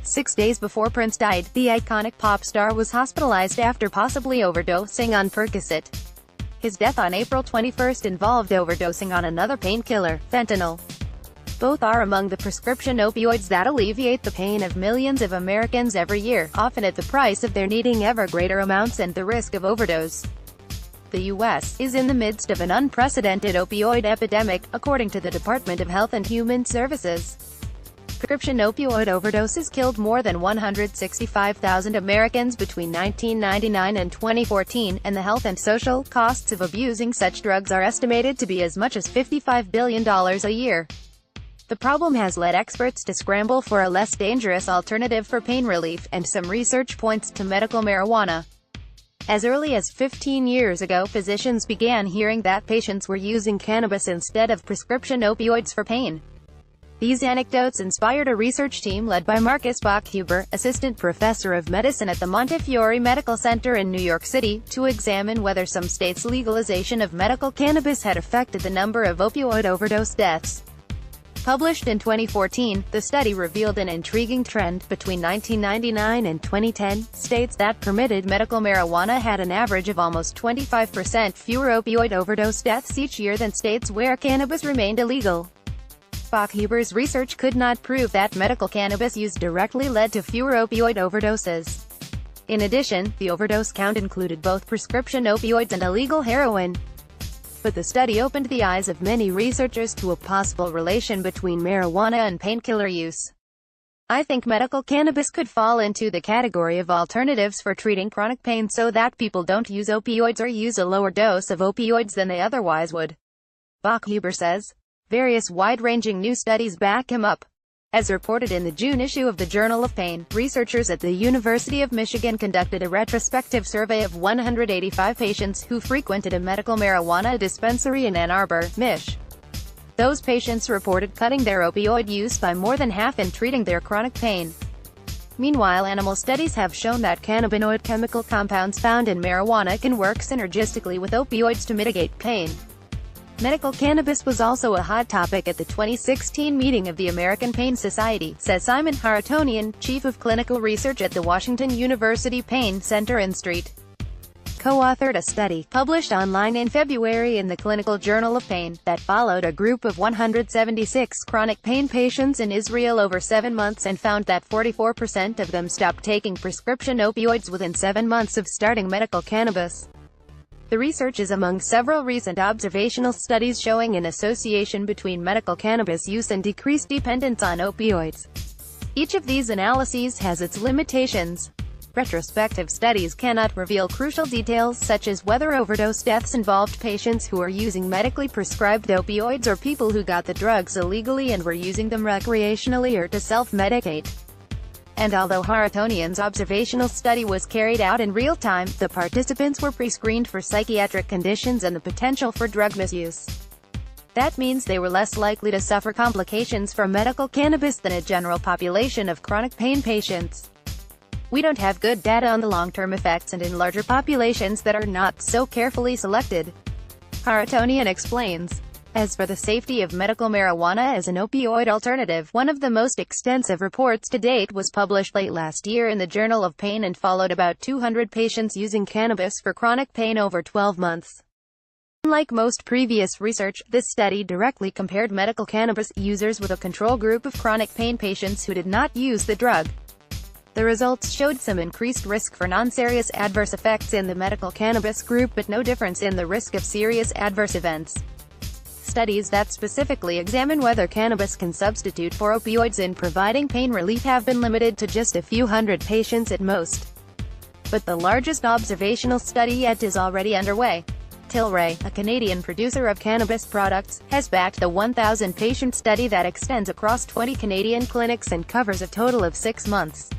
6 days before Prince died, the iconic pop star was hospitalized after possibly overdosing on Percocet. His death on April 21 involved overdosing on another painkiller, fentanyl. Both are among the prescription opioids that alleviate the pain of millions of Americans every year, often at the price of their needing ever greater amounts and the risk of overdose. The U.S. is in the midst of an unprecedented opioid epidemic, according to the Department of Health and Human Services. Prescription opioid overdoses killed more than 165,000 Americans between 1999 and 2014, and the health and social costs of abusing such drugs are estimated to be as much as $55 billion a year. The problem has led experts to scramble for a less dangerous alternative for pain relief, and some research points to medical marijuana. As early as 15 years ago, physicians began hearing that patients were using cannabis instead of prescription opioids for pain. These anecdotes inspired a research team led by Marcus Bachhuber, assistant professor of medicine at the Montefiore Medical Center in New York City, to examine whether some states' legalization of medical cannabis had affected the number of opioid overdose deaths. Published in 2014, the study revealed an intriguing trend. Between 1999 and 2010, states that permitted medical marijuana had an average of almost 25% fewer opioid overdose deaths each year than states where cannabis remained illegal. Bachhuber's research could not prove that medical cannabis use directly led to fewer opioid overdoses. In addition, the overdose count included both prescription opioids and illegal heroin. But the study opened the eyes of many researchers to a possible relation between marijuana and painkiller use. I think medical cannabis could fall into the category of alternatives for treating chronic pain so that people don't use opioids or use a lower dose of opioids than they otherwise would. Bachhuber says. Various wide-ranging new studies back him up. As reported in the June issue of the Journal of Pain, researchers at the University of Michigan conducted a retrospective survey of 185 patients who frequented a medical marijuana dispensary in Ann Arbor, Mich. Those patients reported cutting their opioid use by more than half in treating their chronic pain. Meanwhile, animal studies have shown that cannabinoid chemical compounds found in marijuana can work synergistically with opioids to mitigate pain. Medical cannabis was also a hot topic at the 2016 meeting of the American Pain Society, says Simon Haratonian, chief of clinical research at the Washington University Pain Center in St. Co-authored a study, published online in February in the Clinical Journal of Pain, that followed a group of 176 chronic pain patients in Israel over 7 months and found that 44% of them stopped taking prescription opioids within 7 months of starting medical cannabis. The research is among several recent observational studies showing an association between medical cannabis use and decreased dependence on opioids. Each of these analyses has its limitations. Retrospective studies cannot reveal crucial details such as whether overdose deaths involved patients who are using medically prescribed opioids or people who got the drugs illegally and were using them recreationally or to self-medicate. And although Haratonian's observational study was carried out in real time, the participants were pre-screened for psychiatric conditions and the potential for drug misuse. That means they were less likely to suffer complications from medical cannabis than a general population of chronic pain patients. We don't have good data on the long-term effects and in larger populations that are not so carefully selected. Haratonian explains. As for the safety of medical marijuana as an opioid alternative, one of the most extensive reports to date was published late last year in the Journal of Pain and followed about 200 patients using cannabis for chronic pain over 12 months. Unlike most previous research, this study directly compared medical cannabis users with a control group of chronic pain patients who did not use the drug. The results showed some increased risk for non-serious adverse effects in the medical cannabis group but no difference in the risk of serious adverse events. Studies that specifically examine whether cannabis can substitute for opioids in providing pain relief have been limited to just a few hundred patients at most. But the largest observational study yet is already underway. Tilray, a Canadian producer of cannabis products, has backed the 1,000-patient study that extends across 20 Canadian clinics and covers a total of 6 months.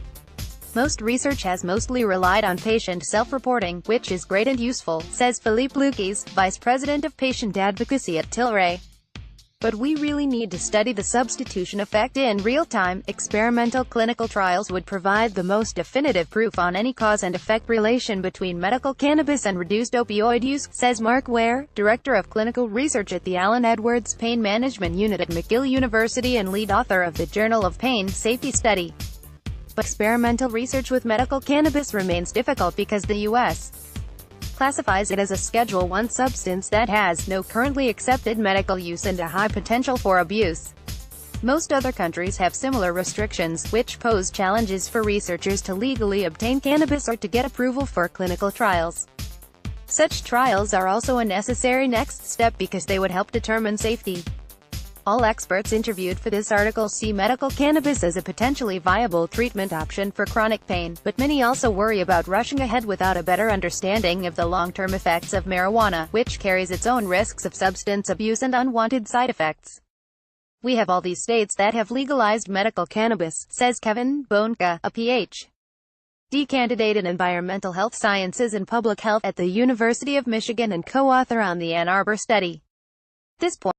Most research has mostly relied on patient self-reporting, which is great and useful, says Philippe Lukes, vice president of patient advocacy at Tilray. But we really need to study the substitution effect in real time. Experimental clinical trials would provide the most definitive proof on any cause and effect relation between medical cannabis and reduced opioid use, says Mark Ware, director of clinical research at the Allen Edwards Pain Management Unit at McGill University and lead author of the Journal of Pain Safety Study. but experimental research with medical cannabis remains difficult because the U.S. classifies it as a Schedule I substance that has no currently accepted medical use and a high potential for abuse. Most other countries have similar restrictions, which pose challenges for researchers to legally obtain cannabis or to get approval for clinical trials. Such trials are also a necessary next step because they would help determine safety. All experts interviewed for this article see medical cannabis as a potentially viable treatment option for chronic pain, but many also worry about rushing ahead without a better understanding of the long-term effects of marijuana, which carries its own risks of substance abuse and unwanted side effects. We have all these states that have legalized medical cannabis, says Kevin Bonka, a Ph.D. candidate in environmental health sciences and public health at the University of Michigan and co-author on the Ann Arbor study. This point